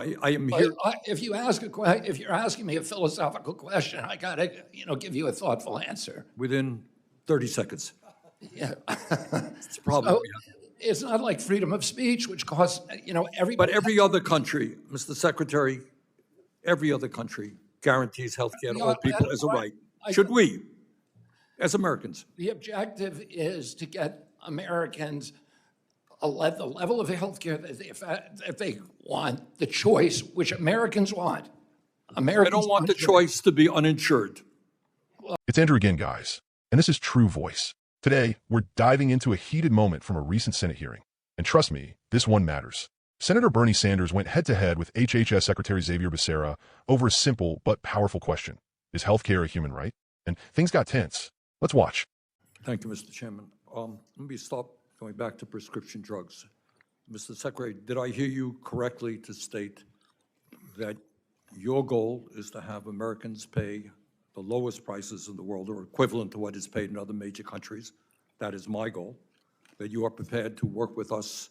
I am But here. if you're asking me a philosophical question, I gotta, give you a thoughtful answer. Within 30 seconds. Yeah. It's a problem So we have. it's not like freedom of speech, which costs, everybody. But every other country, Mr. Secretary, every other country guarantees health care to all people as a right. Should we, as Americans? The objective is to get Americans the level of health care that they want, the choice which Americans want. I don't want the choice to be uninsured. It's Andrew again, guys, and this is True Voice. Today, we're diving into a heated moment from a recent Senate hearing. And trust me, this one matters. Senator Bernie Sanders went head-to-head with HHS Secretary Xavier Becerra over a simple but powerful question. Is healthcare a human right? And things got tense. Let's watch. Thank you, Mr. Chairman. Let me stop going back to prescription drugs. Mr. Secretary, did I hear you correctly to state that your goal is to have Americans pay the lowest prices in the world or equivalent to what is paid in other major countries? That is my goal, that you are prepared to work with us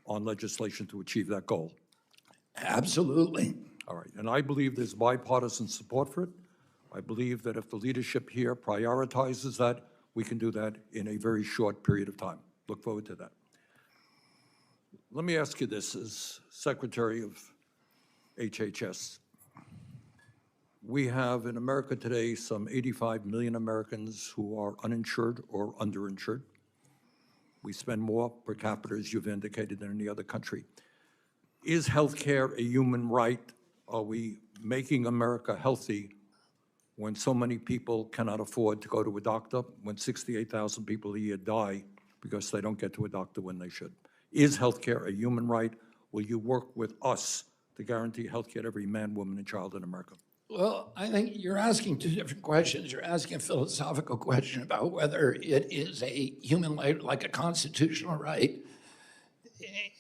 on legislation to achieve that goal. Absolutely. All right, and I believe there's bipartisan support for it. I believe that if the leadership here prioritizes that, we can do that in a very short period of time. Look forward to that. Let me ask you this, as Secretary of HHS. We have in America today some 85 million Americans who are uninsured or underinsured. We spend more per capita, as you've indicated, than any other country. Is healthcare a human right? Are we making America healthy when so many people cannot afford to go to a doctor, when 68,000 people a year die because they don't get to a doctor when they should? Is healthcare a human right? Will you work with us to guarantee healthcare to every man, woman, and child in America? Well, I think you're asking two different questions. You're asking a philosophical question about whether it is a human right, like a constitutional right.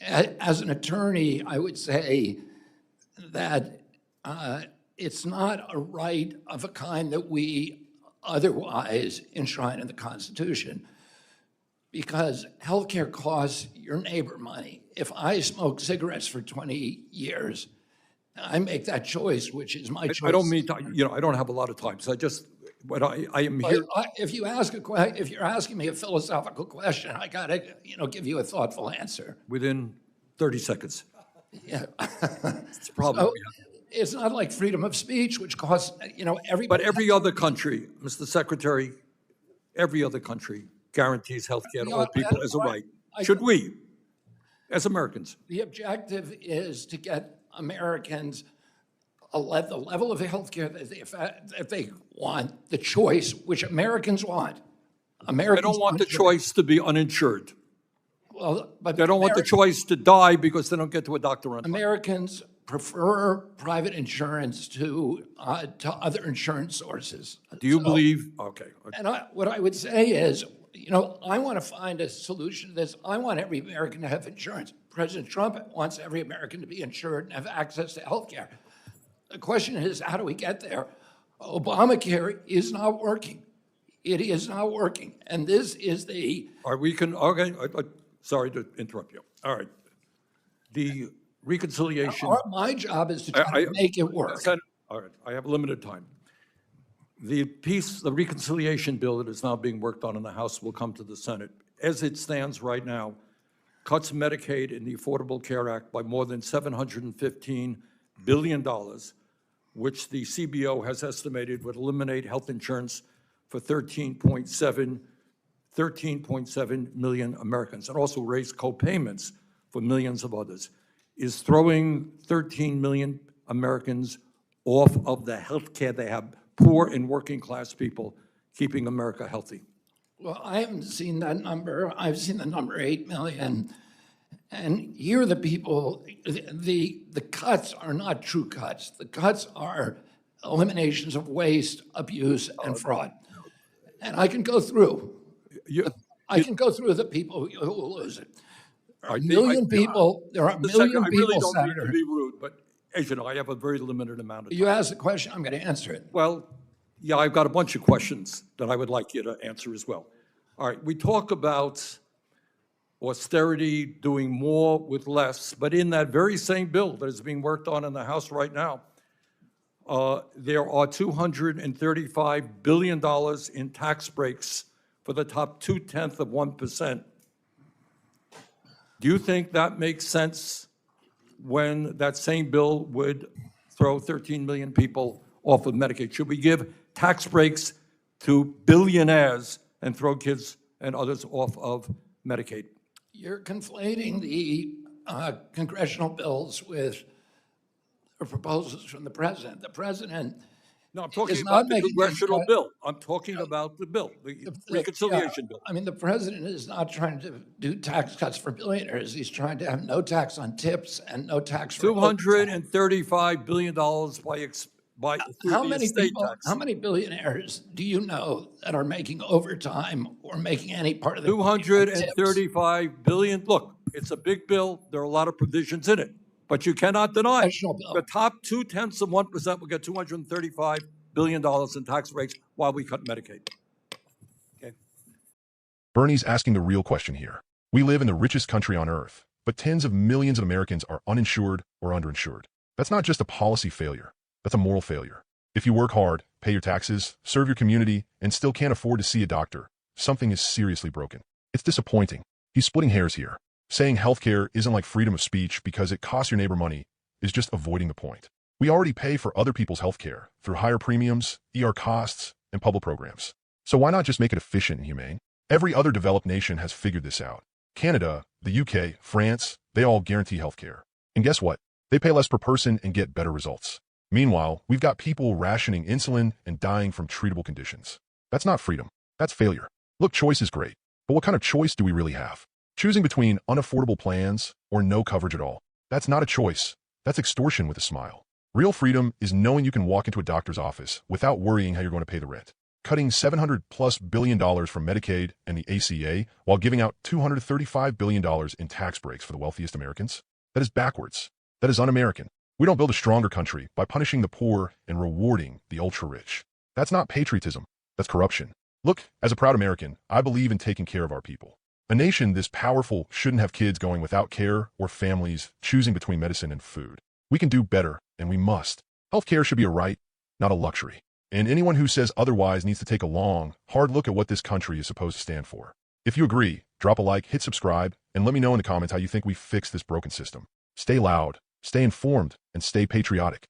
As an attorney, I would say that it's not a right of a kind that we otherwise enshrine in the Constitution, because healthcare costs your neighbor money. If I smoke cigarettes for 20 years, I make that choice, which is my choice. I don't mean to, I don't have a lot of time, so I am here. If you're asking me a philosophical question, I gotta, give you a thoughtful answer. Within 30 seconds. Yeah. It's a problem So, we have. it's not like freedom of speech, which costs, everybody. But every other country, Mr. Secretary, every other country guarantees health care to all people as a right. Should we, as Americans? The objective is to get Americans the level of health care that they want, the choice which Americans want. They don't want the choice to be uninsured. Well, but They don't want the choice to die because they don't get to a doctor on time. Americans prefer private insurance to other insurance sources. Do you believe? Okay. And what I would say is, I want to find a solution to this. I want every American to have insurance. President Trump wants every American to be insured and have access to health care. The question is, how do we get there? Obamacare is not working. It is not working. And this is the... Sorry to interrupt you. All right. The reconciliation... My job is to try to make it work. All right. I have limited time. The reconciliation bill that is now being worked on in the House will come to the Senate. As it stands right now, cuts Medicaid in the Affordable Care Act by more than $715 billion, which the CBO has estimated would eliminate health insurance for 13.7 million Americans, and also raise co-payments for millions of others, is throwing 13 million Americans off of the health care they have, poor and working class people, keeping America healthy. Well, I haven't seen that number. I've seen the number 8 million. And here the people, the cuts are not true cuts. The cuts are eliminations of waste, abuse, and fraud. And I can go through. I can go through the people who will lose it. There are a million people, I really don't mean to be rude, but as you know, I have a very limited amount of time. You ask the question, I'm going to answer it. Well, yeah, I've got a bunch of questions that I would like you to answer as well. All right, we talk about austerity, doing more with less. But in that very same bill that is being worked on in the House right now, there are $235 billion in tax breaks for the top 0.2%. Do you think that makes sense when that same bill would throw 13 million people off of Medicaid? Should we give tax breaks to billionaires and throw kids and others off of Medicaid? You're conflating the congressional bills with the proposals from the president. The president No, I'm talking is about not the making congressional any- bill. I'm talking about the bill, the reconciliation bill. I mean, the president is not trying to do tax cuts for billionaires. He's trying to have no tax on tips and no tax for overtime. $235 billion through the estate tax. How many billionaires do you know that are making overtime or making any part of the tips? 235 billion. Look, it's a big bill. There are a lot of provisions in it, but you cannot deny Congressional bill. the top 0.2% will get $235 billion in tax breaks while we cut Medicaid. Okay. Bernie's asking the real question here. We live in the richest country on earth, but tens of millions of Americans are uninsured or underinsured. That's not just a policy failure. That's a moral failure. If you work hard, pay your taxes, serve your community, and still can't afford to see a doctor, something is seriously broken. It's disappointing. He's splitting hairs here. Saying healthcare isn't like freedom of speech because it costs your neighbor money is just avoiding the point. We already pay for other people's healthcare through higher premiums, ER costs, and public programs. So why not just make it efficient and humane? Every other developed nation has figured this out. Canada, the UK, France, they all guarantee healthcare. And guess what? They pay less per person and get better results. Meanwhile, we've got people rationing insulin and dying from treatable conditions. That's not freedom. That's failure. Look, choice is great, but what kind of choice do we really have? Choosing between unaffordable plans or no coverage at all. That's not a choice. That's extortion with a smile. Real freedom is knowing you can walk into a doctor's office without worrying how you're going to pay the rent. Cutting $700+ billion from Medicaid and the ACA while giving out $235 billion in tax breaks for the wealthiest Americans. That is backwards. That is un-American. We don't build a stronger country by punishing the poor and rewarding the ultra-rich. That's not patriotism. That's corruption. Look, as a proud American, I believe in taking care of our people. A nation this powerful shouldn't have kids going without care or families choosing between medicine and food. We can do better, and we must. Healthcare should be a right, not a luxury. And anyone who says otherwise needs to take a long, hard look at what this country is supposed to stand for. If you agree, drop a like, hit subscribe, and let me know in the comments how you think we fix this broken system. Stay loud, stay informed, and stay patriotic.